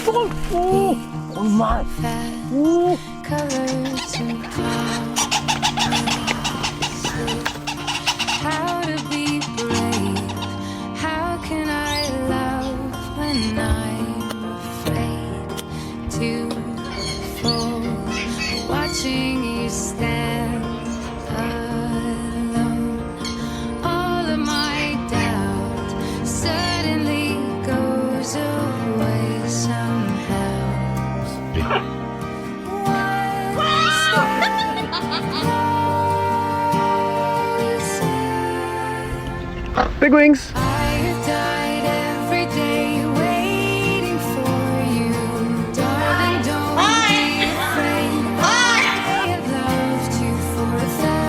Oh, oh my. Oh. Colors and how to be brave. How can I love when I'm afraid to fall? Watching you stand alone. All of my doubt suddenly goes away somehow. Big wings.